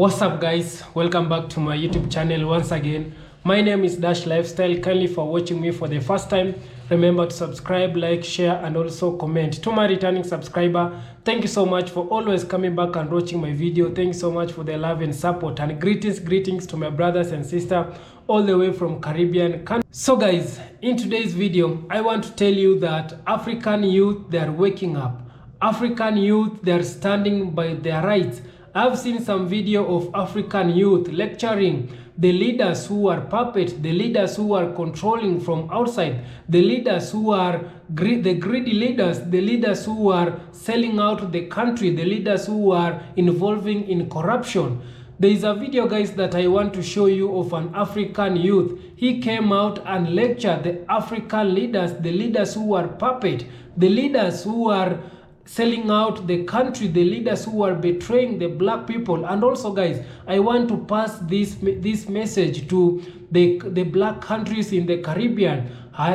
What's up guys, welcome back to my YouTube channel once again. My name is Dash Lifestyle. Kindly for watching me for the first time, remember to subscribe, like, share and also comment. To my returning subscriber, thank you so much for always coming back and watching my video. Thank you so much for the love and support, and greetings to my brothers and sisters all the way from Caribbean countries. So guys, in today's video I want to tell you that African youth, they are waking up. African youth, they are standing by their rights. I've seen some video of African youth lecturing the leaders who are puppets, the leaders who are controlling from outside, the leaders who are the greedy leaders, the leaders who are selling out the country, the leaders who are involving in corruption. There is a video, guys, that I want to show you of an African youth. He came out and lectured the African leaders, the leaders who are puppet, the leaders who are selling out the country, the leaders who are betraying the black people. And also guys, I want to pass this message to the black countries in the Caribbean,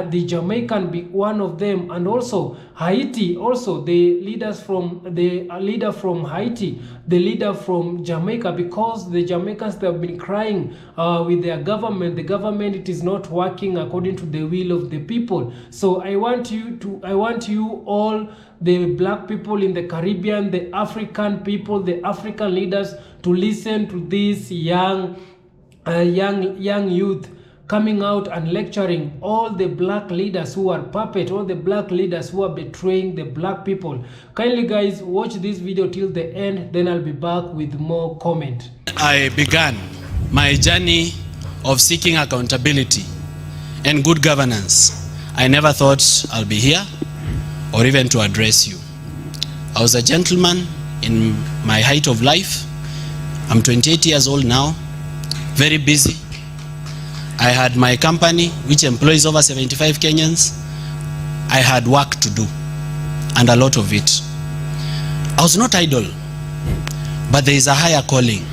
the Jamaican be one of them, and also Haiti, also the leader from Haiti, the leader from Jamaica, because the Jamaicans, they have been crying with their government. The government, it is not working according to the will of the people. So I want you all, the black people in the Caribbean, the African people, the African leaders, to listen to this young youth coming out and lecturing all the black leaders who are puppet, all the black leaders who are betraying the black people. Kindly guys, watch this video till the end, then I'll be back with more comment. I began my journey of seeking accountability and good governance. I never thought I'll be here or even to address you. I was a gentleman in my height of life. I'm 28 years old now, very busy. I had my company which employs over 75 Kenyans. I had work to do, and a lot of it. I was not idle, but there is a higher calling.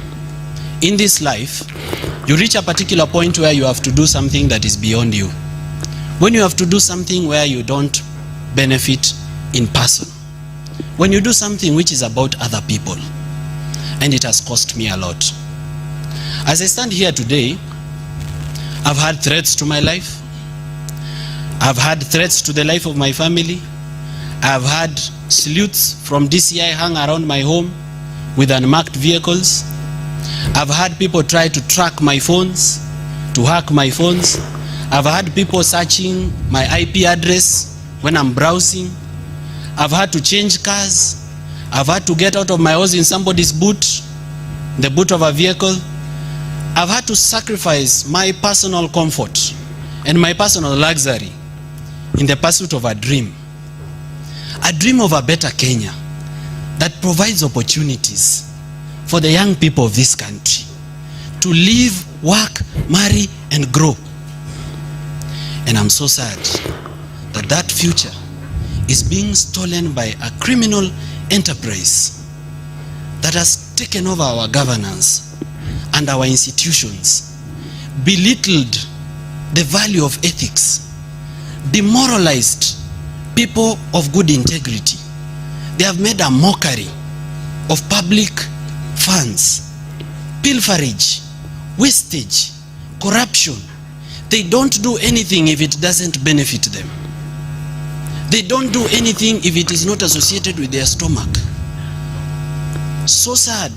In this life, you reach a particular point where you have to do something that is beyond you. When you have to do something where you don't benefit in person, when you do something which is about other people, and it has cost me a lot. As I stand here today, I've had threats to my life. I've had threats to the life of my family. I've had salutes from DCI hung around my home with unmarked vehicles. I've had people try to track my phones, to hack my phones. I've had people searching my IP address when I'm browsing. I've had to change cars. I've had to get out of my house in somebody's boot, the boot of a vehicle. I've had to sacrifice my personal comfort and my personal luxury in the pursuit of a dream of a better Kenya that provides opportunities for the young people of this country to live, work, marry and grow. And I'm so sad that that future is being stolen by a criminal enterprise that has taken over our governance and our institutions, belittled the value of ethics, demoralized people of good integrity. They have made a mockery of public funds, pilferage, wastage, corruption. They don't do anything if it doesn't benefit them. They don't do anything if it is not associated with their stomach. So sad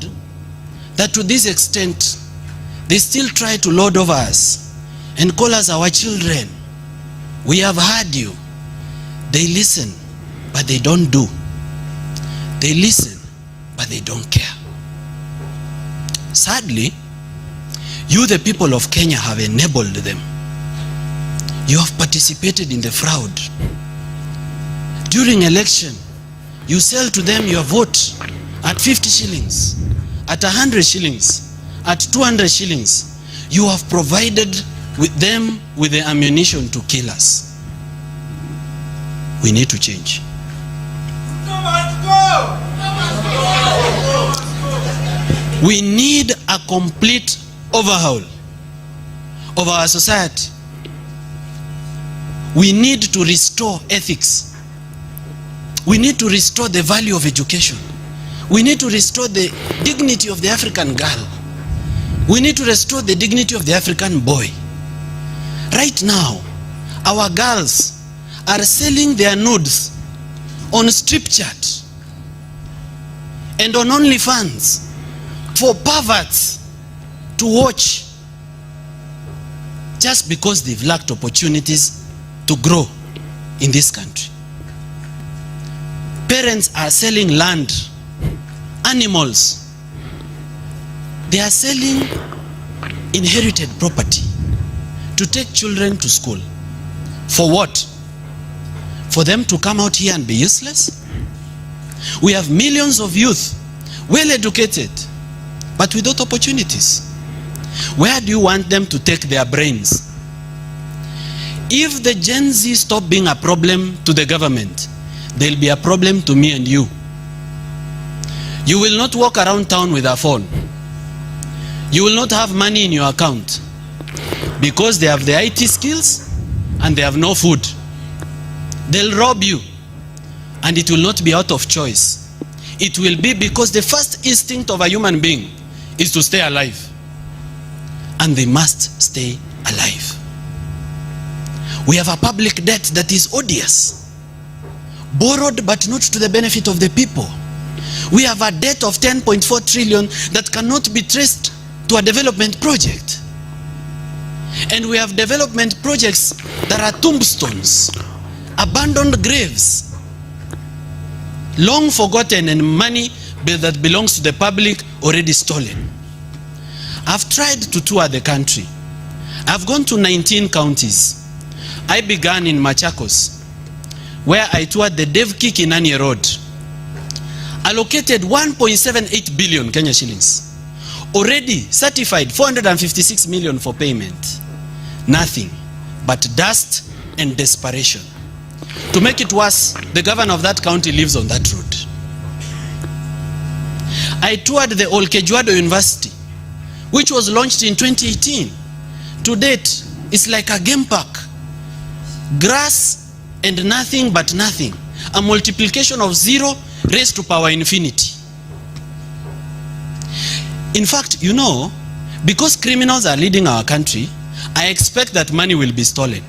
that to this extent, they still try to lord over us and call us our children. We have heard you. They listen, but they don't do. They listen, but they don't care. Sadly, you, the people of Kenya, have enabled them. You have participated in the fraud. During election, you sell to them your vote at 50 shillings. At 100 shillings, at 200 shillings, you have provided with them with the ammunition to kill us. We need to change. We need a complete overhaul of our society. We need to restore ethics. We need to restore the value of education. We need to restore the dignity of the African girl. We need to restore the dignity of the African boy. Right now, our girls are selling their nudes on strip chat and on OnlyFans for perverts to watch, just because they've lacked opportunities to grow in this country. Parents are selling land, animals. They are selling inherited property to take children to school. For what? For them to come out here and be useless? We have millions of youth, well educated, but without opportunities. Where do you want them to take their brains? If the Gen Z stop being a problem to the government, they'll be a problem to me and you. You will not walk around town with a phone. You will not have money in your account because they have the IT skills and they have no food. They'll rob you, and it will not be out of choice. It will be because the first instinct of a human being is to stay alive, and they must stay alive. We have a public debt that is odious, borrowed but not to the benefit of the people. We have a debt of 10.4 trillion that cannot be traced to a development project. And we have development projects that are tombstones, abandoned graves, long forgotten, and money that belongs to the public already stolen. I've tried to tour the country. I've gone to 19 counties. I began in Machakos, where I toured the Devki Kinani Road, allocated 1.78 billion Kenya shillings. Already certified 456 million for payment. Nothing but dust and desperation. To make it worse, the governor of that county lives on that road. I toured the Olkejuado University, which was launched in 2018. To date, it's like a game park. Grass and nothing but nothing. A multiplication of 0 raised to power infinity. In fact, you know, because criminals are leading our country, I expect that money will be stolen.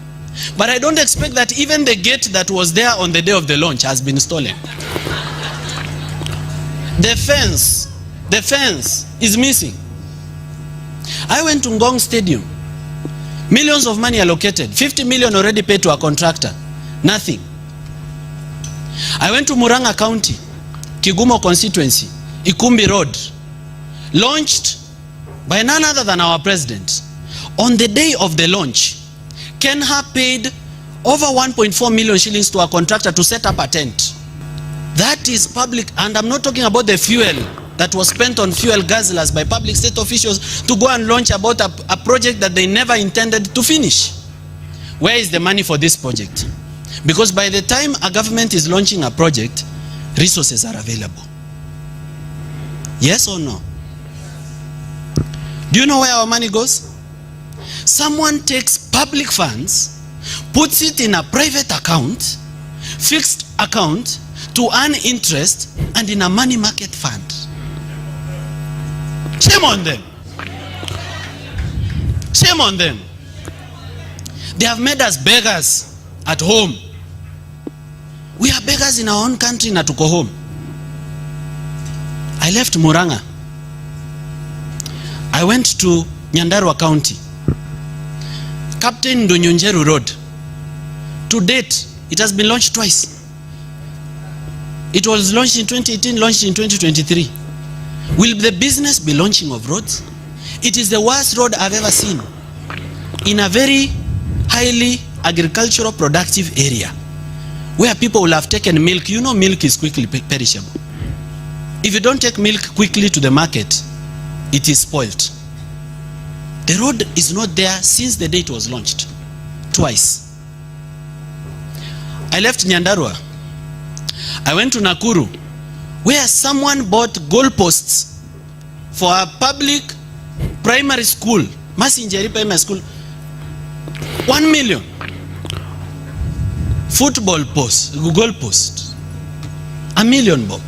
But I don't expect that even the gate that was there on the day of the launch has been stolen. The fence is missing. I went to Ngong Stadium. Millions of money allocated. 50 million already paid to a contractor. Nothing. I went to Murang'a County, Kigumo constituency, Ikumbi Road. Launched by none other than our president. On the day of the launch, Kenha paid over 1.4 million shillings to a contractor to set up a tent. That is public, and I'm not talking about the fuel that was spent on fuel guzzlers by public state officials to go and launch about a project that they never intended to finish. Where is the money for this project? Because by the time a government is launching a project, resources are available. Yes or no? Do you know where our money goes? Someone takes public funds, puts it in a private account, fixed account, to earn interest, and in a money market fund. Shame on them. Shame on them. They have made us beggars at home. We are beggars in our own country na tuko home. I left Murang'a. I went to Nyandarua County. Captain Ndonyonjeru Road. To date, it has been launched twice. It was launched in 2018, launched in 2023. Will the business be launching of roads? It is the worst road I've ever seen. In a very highly agricultural productive area, where people will have taken milk. You know, milk is quickly perishable. If you don't take milk quickly to the market, it is spoiled. The road is not there since the day it was launched. Twice. I left Nyandarua. I went to Nakuru, where someone bought goalposts for a public primary school, Masinjeri Primary School. 1 million. Football post, goalpost. 1 million, Bob.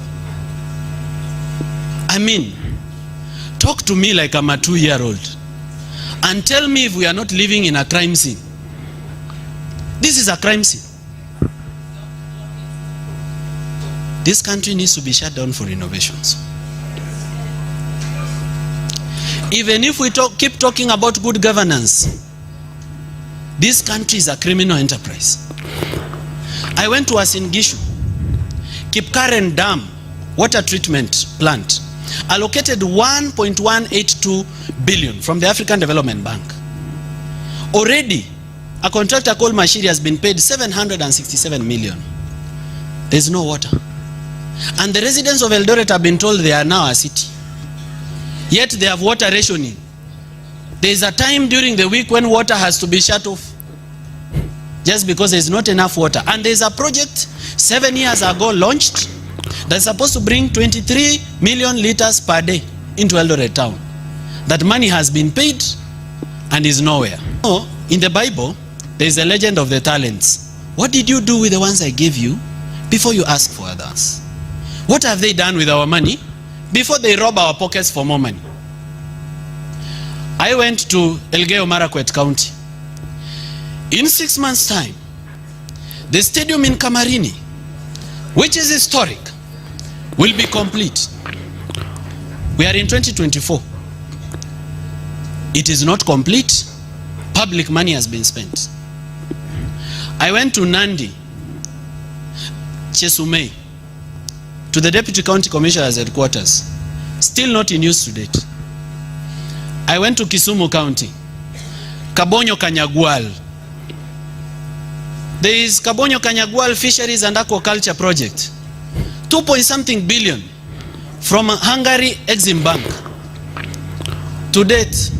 I mean, talk to me like I'm a 2-year-old and tell me if we are not living in a crime scene. This is a crime scene. This country needs to be shut down for innovations. Even if we keep talking about good governance, this country is a criminal enterprise. I went to Asingishu, Kipkaren Dam water treatment plant, allocated 1.182 billion from the African Development Bank. Already, a contractor called Mashiri has been paid 767 million. There's no water. And the residents of Eldoret have been told they are now a city. Yet they have water rationing. There is a time during the week when water has to be shut off, just because there is not enough water. And there is a project 7 years ago launched that's supposed to bring 23 million liters per day into Eldoret town. That money has been paid and is nowhere. In the Bible, there is a legend of the talents. What did you do with the ones I gave you before you ask for others? What have they done with our money before they rob our pockets for more money? I went to Elgeyo Marakwet County. In 6 months' time, the stadium in Kamarini, which is historic, will be complete. We are in 2024. It is not complete. Public money has been spent. I went to Nandi, Chesumei, to the Deputy County Commissioner's headquarters. Still not in use to date. I went to Kisumu County, Kabonyo Kanyagwal. There is Kabonyo Kanyagwal Fisheries and Aquaculture Project. 2.something billion from Hungary Exim Bank. To date,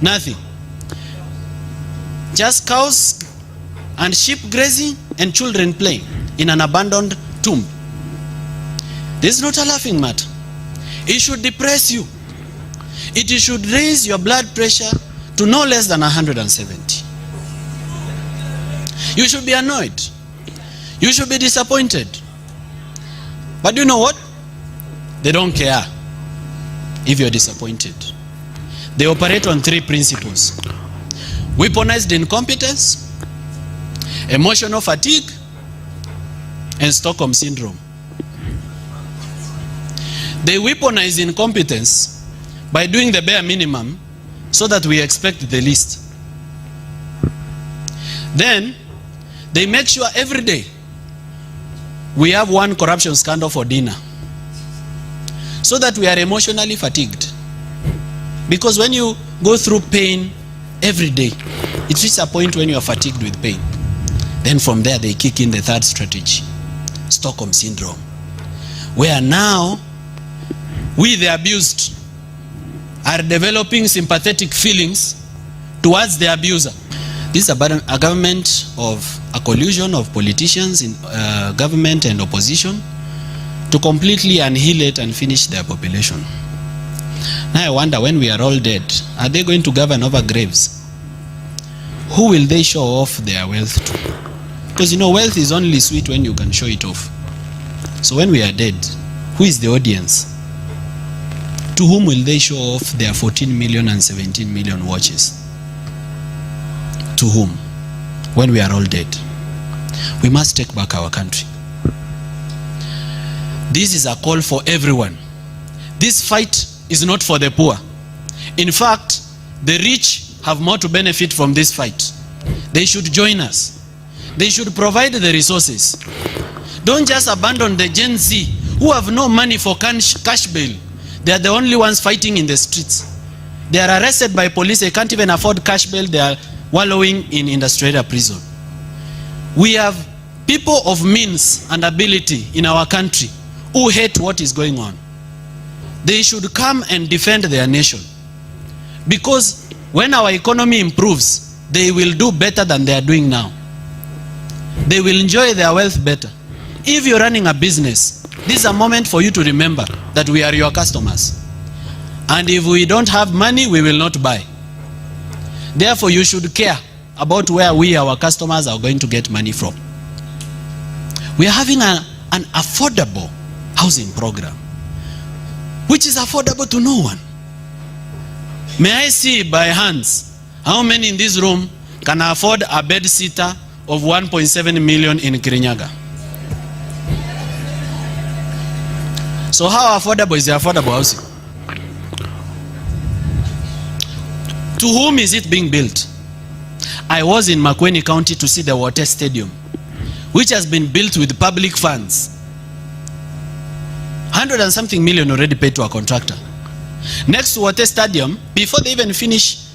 nothing. Just cows and sheep grazing and children playing in an abandoned tomb. This is not a laughing matter. It should depress you. It should raise your blood pressure to no less than 170. You should be annoyed. You should be disappointed. But you know what? They don't care if you're disappointed. They operate on 3 principles: weaponized incompetence, emotional fatigue, and Stockholm syndrome. They weaponize incompetence by doing the bare minimum so that we expect the least. Then they make sure every day we have one corruption scandal for dinner, so that we are emotionally fatigued. Because when you go through pain every day, it reaches a point when you are fatigued with pain. Then from there they kick in the 3rd strategy, Stockholm syndrome, where now we, the abused, are developing sympathetic feelings towards the abuser. This is a government of a collusion of politicians in government and opposition to completely annihilate and finish their population. Now I wonder, when we are all dead, are they going to govern over graves? Who will they show off their wealth to? Because you know, wealth is only sweet when you can show it off. So when we are dead, who is the audience? To whom will they show off their 14 million and 17 million watches? To whom? When we are all dead. We must take back our country. This is a call for everyone. This fight is not for the poor. In fact, the rich have more to benefit from this fight. They should join us. They should provide the resources. Don't just abandon the Gen Z who have no money for cash bail. They are the only ones fighting in the streets. They are arrested by police. They can't even afford cash bail. They are wallowing in industrial prison. We have people of means and ability in our country who hate what is going on. They should come and defend their nation. Because when our economy improves, they will do better than they are doing now. They will enjoy their wealth better. If you're running a business, this is a moment for you to remember that we are your customers. And if we don't have money, we will not buy. Therefore, you should care about where we, our customers, are going to get money from. We are having an affordable housing program, which is affordable to no one. May I see by hands how many in this room can afford a bed sitter of 1.7 million in Kirinyaga? So how affordable is the affordable housing? To whom is it being built? I was in Makueni County to see the water stadium, which has been built with public funds. 100 and something million already paid to a contractor. Next to water stadium, before they even finish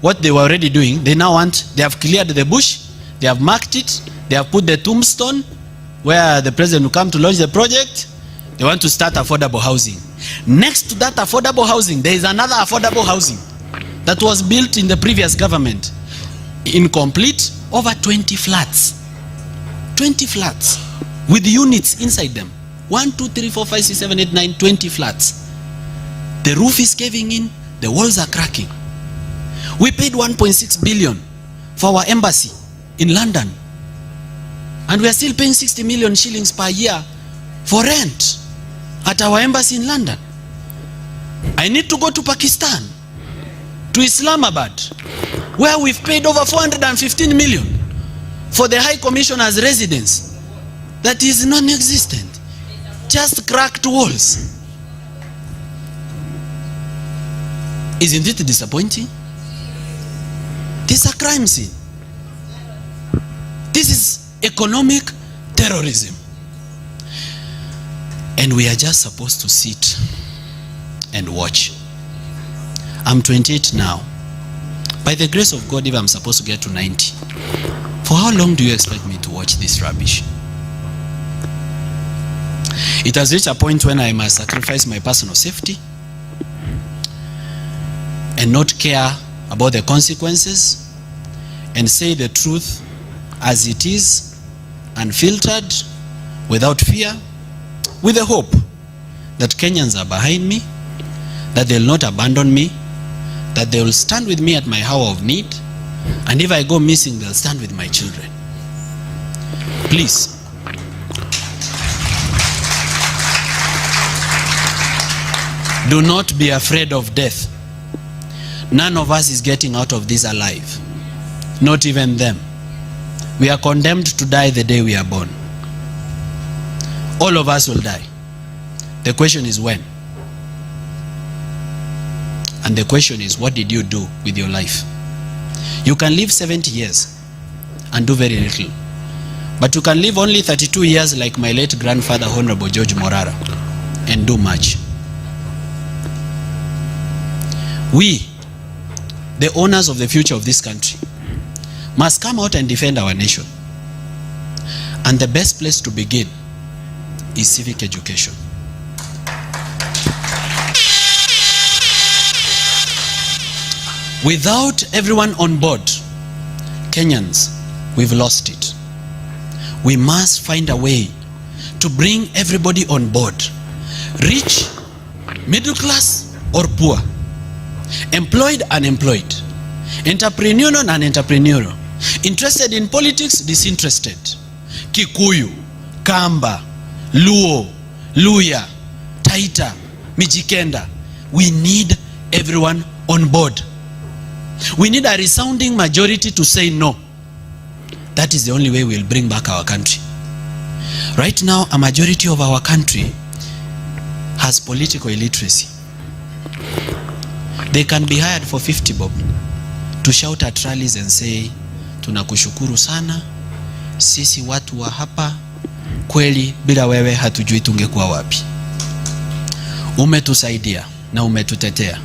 what they were already doing, they have cleared the bush, they have marked it, they have put the tombstone where the president will come to launch the project. They want to start affordable housing. Next to that affordable housing, there is another affordable housing that was built in the previous government. Incomplete, over 20 flats. 20 flats with units inside them. 1, 2, 3, 4, 5, 6, 7, 8, 9, 20 flats. The roof is caving in, the walls are cracking. We paid 1.6 billion for our embassy in London. And we are still paying 60 million shillings per year for rent at our embassy in London. I need to go to Pakistan, to Islamabad, where we've paid over 415 million for the High Commissioner's residence that is non-existent, just cracked walls. Isn't it disappointing? This is a crime scene. This is economic terrorism. And we are just supposed to sit and watch. I'm 28 now. By the grace of God, if I'm supposed to get to 90, for how long do you expect me to watch this rubbish? It has reached a point when I must sacrifice my personal safety and not care about the consequences and say the truth as it is, unfiltered, without fear, with the hope that Kenyans are behind me, that they'll not abandon me, that they will stand with me at my hour of need, and if I go missing, they'll stand with my children. Please, do not be afraid of death. None of us is getting out of this alive. Not even them. We are condemned to die the day we are born. All of us will die. The question is when. And the question is, what did you do with your life? You can live 70 years and do very little. But you can live only 32 years like my late grandfather, Honorable George Morara, and do much. We, the owners of the future of this country, must come out and defend our nation. And the best place to begin is civic education. Without everyone on board, Kenyans, we've lost it. We must find a way to bring everybody on board. Rich, middle class, or poor. Employed, unemployed. Entrepreneurial, non-entrepreneurial. Interested in politics, disinterested. Kikuyu, Kamba, Luo, Luya, Taita, Mijikenda. We need everyone on board. We need a resounding majority to say no. That is the only way we'll bring back our country. Right now, a majority of our country has political illiteracy. They can be hired for 50 bob to shout at rallies and say, tunakushukuru sana, sisi watu wa hapa, kweli bila wewe hatujui tungekuwa wapi. Umetusaidia na umetutetea.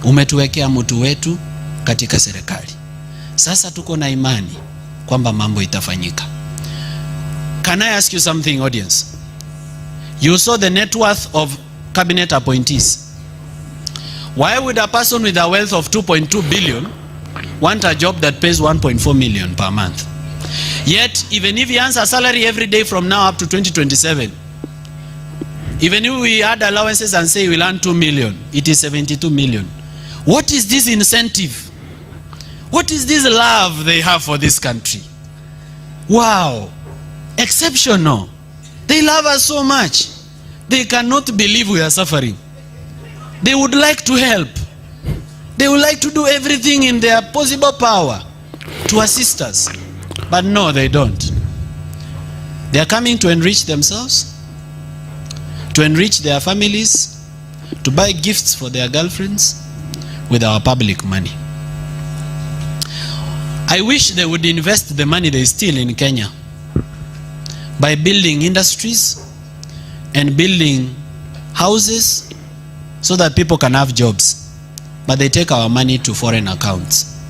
Umetuwekea mtu wetu katika serikali. Sasa tuko na imani kwamba mambo itafanyika. Can I ask you something, audience? You saw the net worth of cabinet appointees. Why would a person with a wealth of 2.2 billion want a job that pays 1.4 million per month? Yet, even if he earns a salary every day from now up to 2027, even if we add allowances and say we'll earn 2 million, it is 72 million. What is this incentive? What is this love they have for this country? Wow, exceptional. They love us so much. They cannot believe we are suffering. They would like to help. They would like to do everything in their possible power to assist us. But no, they don't. They are coming to enrich themselves, to enrich their families, to buy gifts for their girlfriends with our public money. I wish they would invest the money they steal in Kenya by building industries and building houses so that people can have jobs. But they take our money to foreign accounts.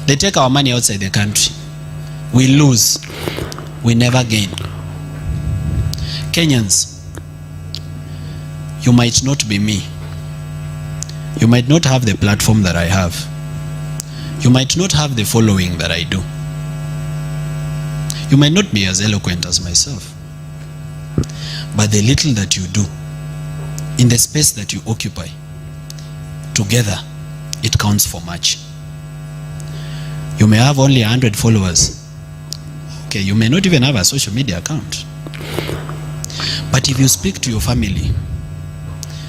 They take our money outside the country. We lose. We never gain. Kenyans, you might not be me. You might not have the platform that I have. You might not have the following that I do. You might not be as eloquent as myself. But the little that you do, in the space that you occupy, together, it counts for much. You may have only 100 followers. Okay, you may not even have a social media account. But if you speak to your family,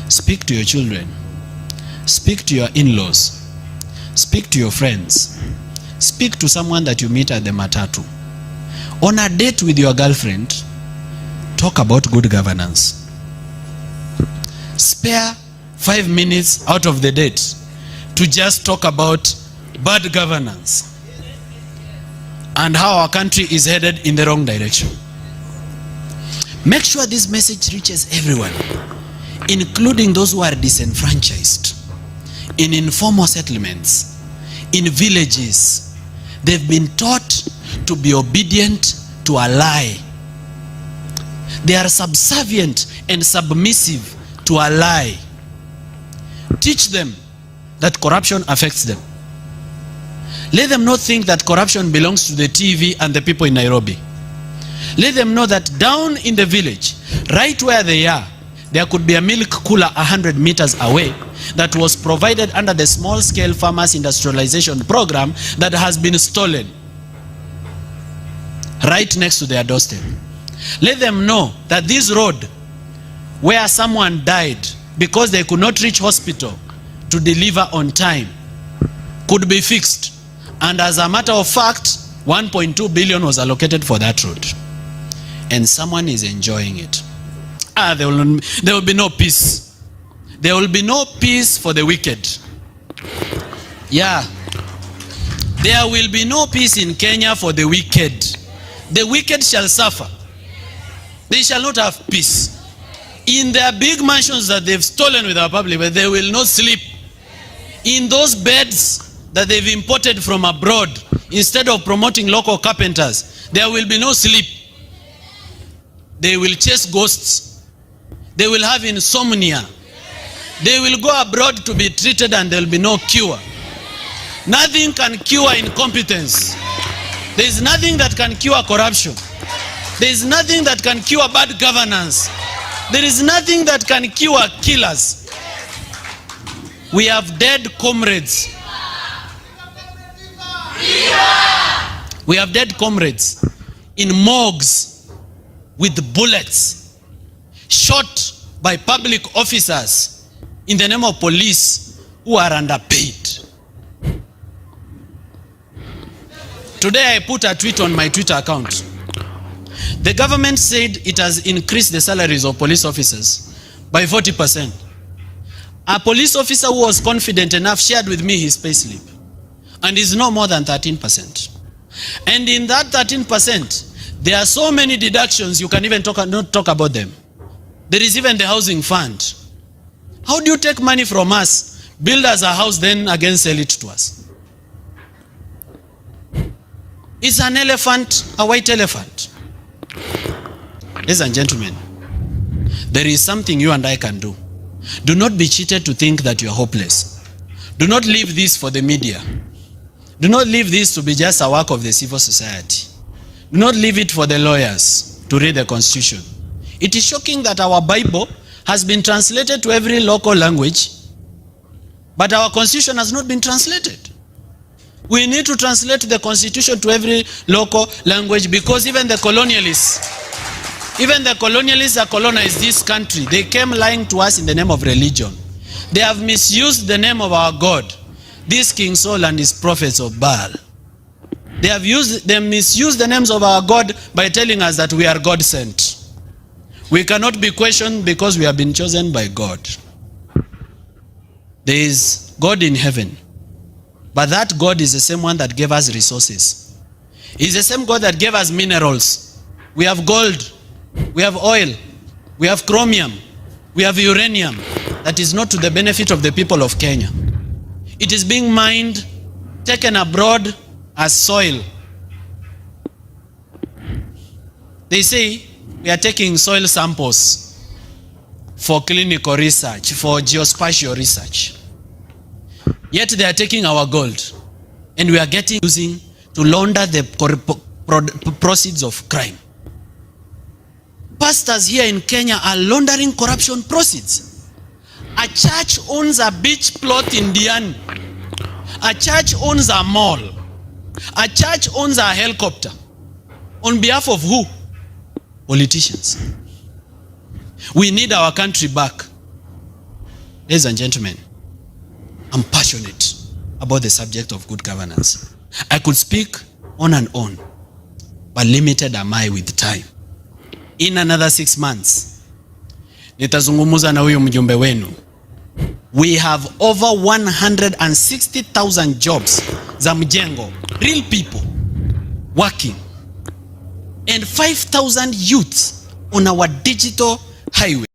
speak to your children, speak to your in-laws, speak to your friends, speak to someone that you meet at the matatu, on a date with your girlfriend, talk about good governance. Spare 5 minutes out of the date to just talk about bad governance and how our country is headed in the wrong direction. Make sure this message reaches everyone, including those who are disenfranchised, in informal settlements, in villages. They've been taught to be obedient to a lie. They are subservient and submissive to a lie. Teach them that corruption affects them. Let them not think that corruption belongs to the TV and the people in Nairobi. Let them know that down in the village, right where they are, there could be a milk cooler 100 meters away that was provided under the small-scale farmers industrialization program that has been stolen right next to their doorstep. Let them know that this road where someone died because they could not reach hospital to deliver on time could be fixed. And as a matter of fact, 1.2 billion was allocated for that road. And someone is enjoying it. There will be no peace. There will be no peace for the wicked. Yeah. There will be no peace in Kenya for the wicked. The wicked shall suffer. They shall not have peace. In their big mansions that they've stolen with our public, but they will not sleep. In those beds that they've imported from abroad, instead of promoting local carpenters, there will be no sleep. They will chase ghosts. They will have insomnia. They will go abroad to be treated and there will be no cure. Nothing can cure incompetence. There is nothing that can cure corruption. There is nothing that can cure bad governance. There is nothing that can cure killers. We have dead comrades. We have dead comrades in morgues with bullets, shot by public officers in the name of police who are underpaid. Today I put a tweet on my Twitter account. The government said it has increased the salaries of police officers by 40%. A police officer who was confident enough shared with me his payslip, and is no more than 13%. And in that 13%, there are so many deductions you can even not talk about them. There is even the housing fund. How do you take money from us, build us a house, then again sell it to us? It's an elephant, a white elephant. Ladies and gentlemen, there is something you and I can do. Do not be cheated to think that you are hopeless. Do not leave this for the media. Do not leave this to be just a work of the civil society. Do not leave it for the lawyers to read the Constitution. It is shocking that our Bible has been translated to every local language, but our Constitution has not been translated. We need to translate the Constitution to every local language, because even the colonialists that colonized this country, they came lying to us in the name of religion. They have misused the name of our God. this King Saul and his prophets of Baal. They misused the names of our God by telling us that we are God sent. We cannot be questioned because we have been chosen by God. There is God in heaven, but that God is the same one that gave us resources. He's the same God that gave us minerals. We have gold, we have oil, we have chromium, we have uranium that is not to the benefit of the people of Kenya. It is being mined, taken abroad as soil. They say we are taking soil samples for clinical research, for geospatial research. Yet they are taking our gold and we are using to launder the proceeds of crime. Pastors here in Kenya are laundering corruption proceeds. A church owns a beach plot in Diani. A church owns a mall. A church owns a helicopter. On behalf of who? Politicians. We need our country back. Ladies and gentlemen, I'm passionate about the subject of good governance. I could speak on and on, but limited am I with time. In another 6 months, nitazungumuza na huyu mjumbe wenu. We have over 160,000 jobs za mjengo, real people working, and 5,000 youths on our digital highway.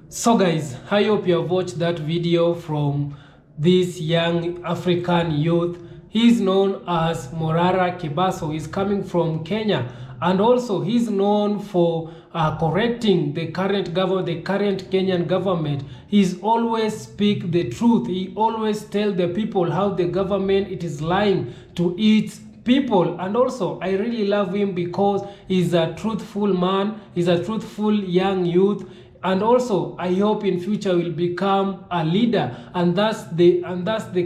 So guys, I hope you have watched that video from this young African youth. He's known as Morara Kibaso. He's coming from Kenya, and also he's known for correcting the current government, the current Kenyan government. He's always speak the truth. He always tell the people how the government it is lying to its people. And also I really love him because he's a truthful man. He's a truthful young youth. And also I hope in future will become a leader, and that's the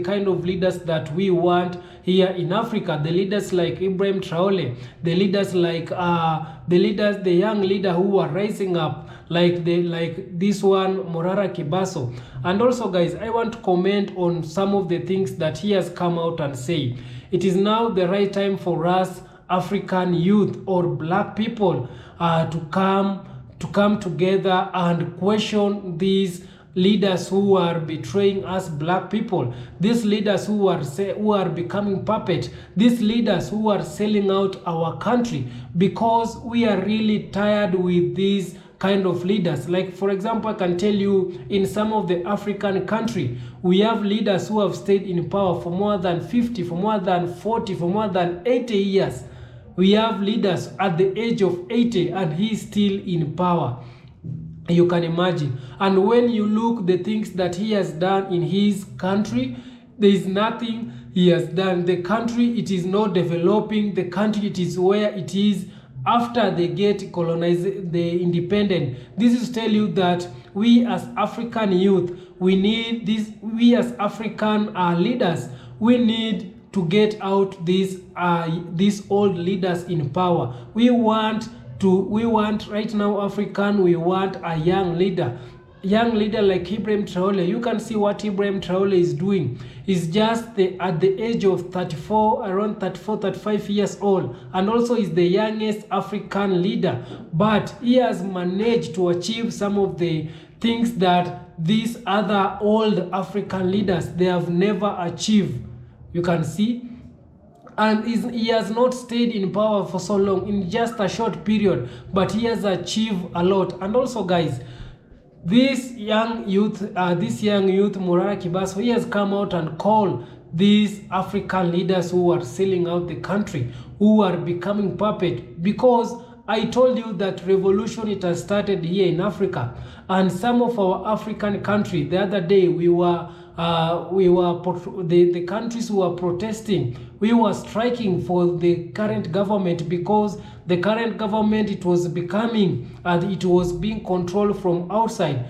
kind of leaders that we want here in Africa. The leaders like Ibrahim Traore, the leaders like the young leader who are rising up, like this one Morara Kibaso. And also guys, I want to comment on some of the things that he has come out and say. It is now the right time for us African youth or black people to come together and question these leaders who are betraying us black people, these leaders who are becoming puppet, these leaders who are selling out our country, because we are really tired with these kind of leaders. Like for example, I can tell you in some of the African country, we have leaders who have stayed in power for more than 50, for more than 40, for more than 80 years. We have leaders at the age of 80 and he's still in power. You can imagine. And when you look the things that he has done in his country, there is nothing he has done. The country, it is not developing. The country, it is where it is after they get colonized, the independent. This is to tell you that we as African youth, we need this. We as African leaders, we need to get out these old leaders in power. We want right now African, we want a young leader like Ibrahim Traore. You can see what Ibrahim Traore is doing. He's just at the age of 34, around 34, 35 years old, and also is the youngest African leader, but he has managed to achieve some of the things that these other old African leaders, they have never achieved. You can see, and he has not stayed in power for so long, in just a short period, but he has achieved a lot. And also guys, this young youth Morara Kibaso, he has come out and called these African leaders who are selling out the country, who are becoming puppet, because I told you that revolution, it has started here in Africa, and some of our African country, the other day the countries who were protesting, we were striking for the current government, because the current government, it was becoming it was being controlled from outside.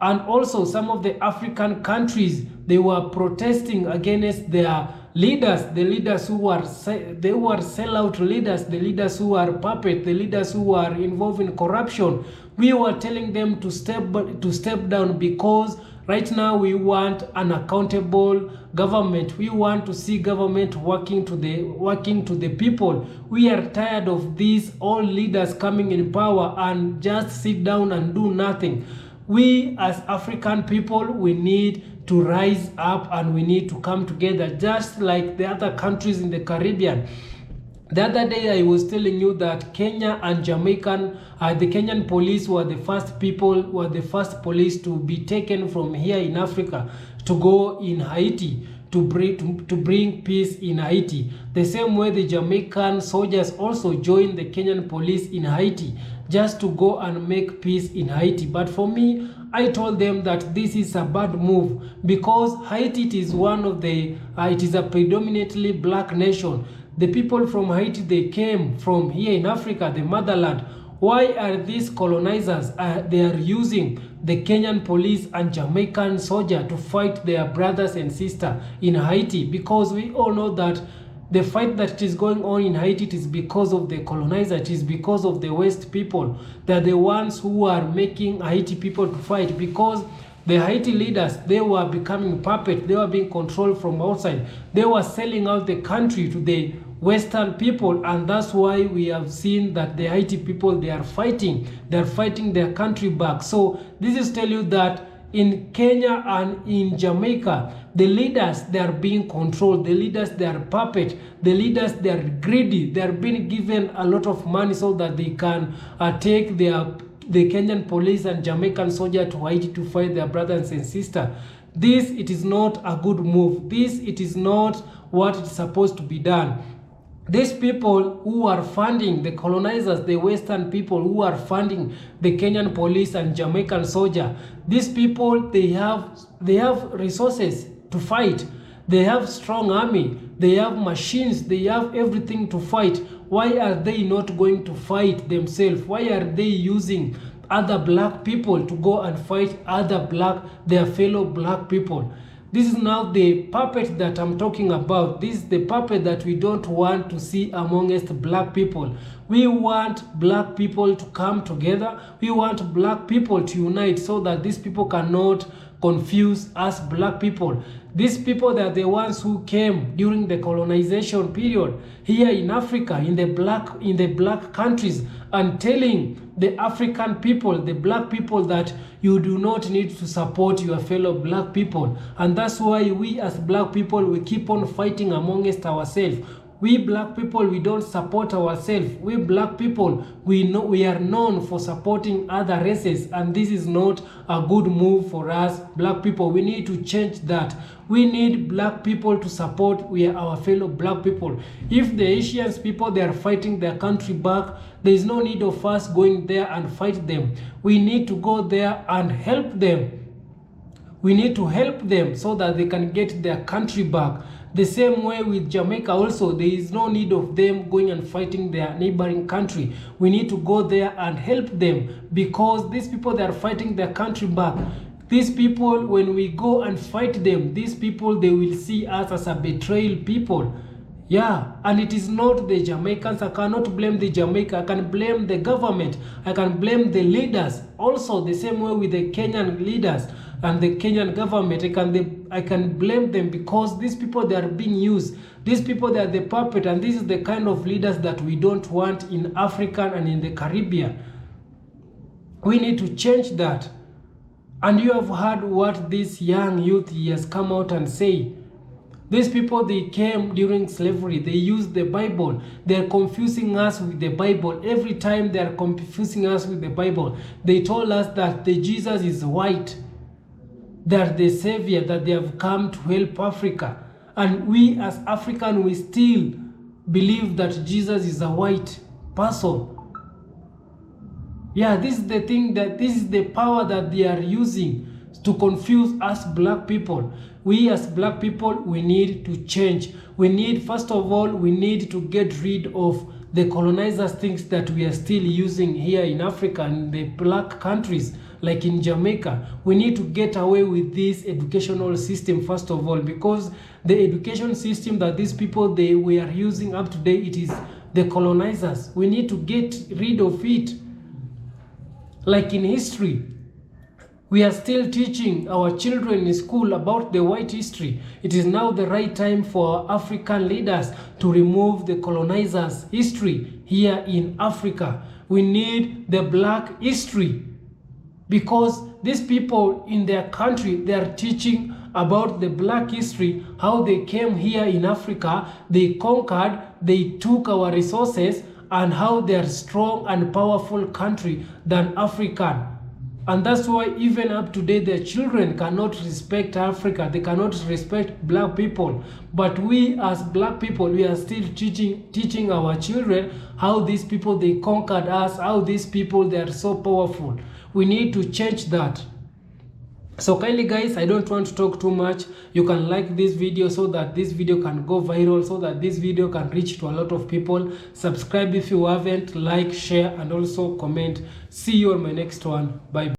And also some of the African countries, they were protesting against their leaders, the leaders who were sellout leaders, the leaders who are puppet, the leaders who are involved in corruption. We were telling them to step down, because Right now, we want an accountable government. We want to see government working to the people. We are tired of these all leaders coming in power and just sit down and do nothing. We as African people, we need to rise up and we need to come together, just like the other countries in the Caribbean. The other day I was telling you that Kenya and Jamaican, the Kenyan police were the first police to be taken from here in Africa to go in Haiti to bring peace in Haiti. The same way the Jamaican soldiers also joined the Kenyan police in Haiti just to go and make peace in Haiti. But for me, I told them that this is a bad move because Haiti is it is a predominantly black nation. The people from Haiti, they came from here in Africa, the motherland. Why are these colonizers, they are using the Kenyan police and Jamaican soldier to fight their brothers and sisters in Haiti? Because we all know that the fight that is going on in Haiti, it is because of the colonizer, it is because of the West people. They are the ones who are making Haiti people to fight, because the Haiti leaders, they were becoming puppets. They were being controlled from outside. They were selling out the country to the Western people, and that's why we have seen that the Haiti people, they are fighting their country back. So this is tell you that in Kenya and in Jamaica, the leaders, they are being controlled. The leaders, they are puppet. The leaders, they are greedy. They are being given a lot of money so that they can take the Kenyan police and Jamaican soldier to Haiti to fight their brothers and sisters. This, it is not a good move. This, it is not what is supposed to be done. These people who are funding the colonizers, the Western people who are funding the Kenyan police and Jamaican soldier, these people, they have resources to fight. They have strong army. They have machines. They have everything to fight. Why are they not going to fight themselves? Why are they using other black people to go and fight their fellow black people? This is now the puppet that I'm talking about. This is the puppet that we don't want to see amongst black people. We want black people to come together. We want black people to unite so that these people cannot confuse us black people. These people, they are the ones who came during the colonization period here in Africa, in the black countries, and telling the African people, the black people, that you do not need to support your fellow black people. And that's why we as black people, we keep on fighting amongst ourselves. We black people, we don't support ourselves. We black people, we are known for supporting other races, and this is not a good move for us black people. We need to change that. We need black people to support our fellow black people. If the Asian people, they are fighting their country back, there is no need of us going there and fight them. We need to go there and help them. We need to help them so that they can get their country back. The same way with Jamaica also, there is no need of them going and fighting their neighboring country. We need to go there and help them, because these people, they are fighting their country back. These people, when we go and fight them, these people, they will see us as a betrayal people. Yeah, and it is not the Jamaicans. I cannot blame the Jamaica. I can blame the government. I can blame the leaders. Also, the same way with the Kenyan leaders and the Kenyan government, I can blame them, because these people, they are being used. These people, they are the puppet, and this is the kind of leaders that we don't want in Africa and in the Caribbean. We need to change that. And you have heard what this young youth has come out and say. These people, they came during slavery. They used the Bible. They're confusing us with the Bible. Every time they're confusing us with the Bible, they told us that the Jesus is white. They're the savior, that they have come to help Africa. And we as African, we still believe that Jesus is a white person. Yeah, this is the thing, that this is the power that they are using to confuse us black people. We as black people, we need to change. We need, first of all, we need to get rid of the colonizers' things that we are still using here in Africa and the black countries, like in Jamaica. We need to get away with this educational system, first of all, because the education system that these people, we are using up to date, it is the colonizers. We need to get rid of it. Like in history, We are still teaching our children in school about the white history. It is now the right time for African leaders to remove the colonizers' history here in Africa. We need the black history, because these people in their country, they are teaching about the black history, how they came here in Africa, they conquered, they took our resources, and how they are strong and powerful country than African. And that's why even up to date, their children cannot respect Africa. They cannot respect black people. But we as black people, we are still teaching our children how these people, they conquered us, how these people, they are so powerful. We need to change that. So kindly guys, I don't want to talk too much. You can like this video so that this video can go viral, so that this video can reach to a lot of people. Subscribe if you haven't, like, share, and also comment. See you on my next one. Bye.